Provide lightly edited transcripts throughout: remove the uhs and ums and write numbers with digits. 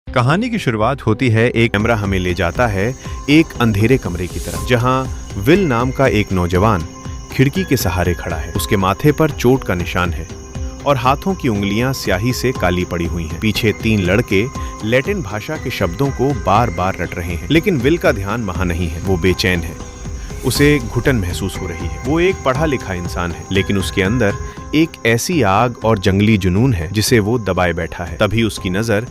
कहानी की शुरुआत होती है एक कैमरा हमें ले जाता है एक अंधेरे कमरे की तरफ, जहां विल नाम का एक नौजवान खिड़की के सहारे खड़ा है। उसके माथे पर चोट का निशान है और हाथों की उंगलियां स्याही से काली पड़ी हुई हैं। पीछे 3 लड़के लैटिन भाषा के शब्दों को बार बार रट रहे हैं, लेकिन विल का ध्यान वहां नहीं है। वो बेचैन है, उसे घुटन महसूस हो रही है। वो एक पढ़ा लिखा इंसान है, लेकिन उसके अंदर एक ऐसी आग और जंगली जुनून है जिसे वो दबाए बैठा है। तभी उसकी नजर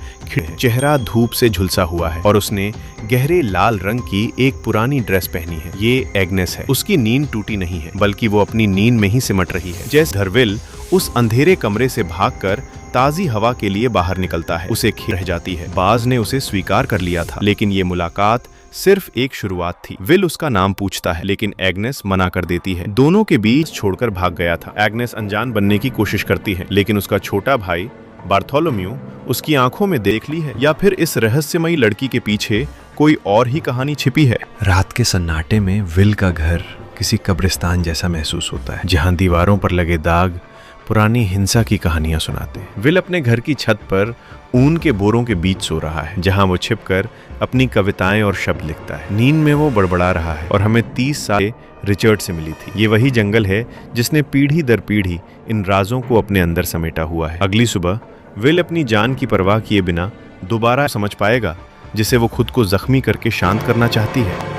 चेहरा धूप से झुलसा हुआ है और उसने गहरे लाल रंग की एक पुरानी ड्रेस पहनी है। ये एग्नेस है। उसकी नींद टूटी नहीं है, बल्कि वो अपनी नींद में ही सिमट रही है। जैसे विल उस अंधेरे कमरे से भागकर ताजी हवा के लिए बाहर निकलता है, उसे खीर रह जाती है। बाज ने उसे स्वीकार कर लिया था, लेकिन ये मुलाकात सिर्फ एक शुरुआत थी। विल उसका नाम पूछता है, लेकिन एग्नेस मना कर देती है। दोनों के बीच छोड़कर भाग गया था। एग्नेस अनजान बनने की कोशिश करती है, लेकिन उसका छोटा भाई बार्थोलोम्यू उसकी आंखों में देख ली है, या फिर इस रहस्यमयी लड़की के पीछे कोई और ही कहानी छिपी है। रात के सन्नाटे में विल का घर किसी कब्रिस्तान जैसा महसूस होता है, जहां दीवारों पर लगे दाग पुरानी हिंसा की कहानियां सुनाते हैं। विल अपने घर की छत पर ऊन के बोरों के बीच सो रहा है, जहां वो छिपकर अपनी कविताएं और शब्द लिखता है। नींद में वो बड़बड़ा रहा है और हमें 30 साल रिचर्ड से मिली थी। ये वही जंगल है जिसने पीढ़ी दर पीढ़ी इन राजों को अपने अंदर समेटा हुआ है। अगली सुबह विल अपनी जान की परवाह किए बिना दोबारा समझ पाएगा, जिसे वो खुद को जख्मी करके शांत करना चाहती है।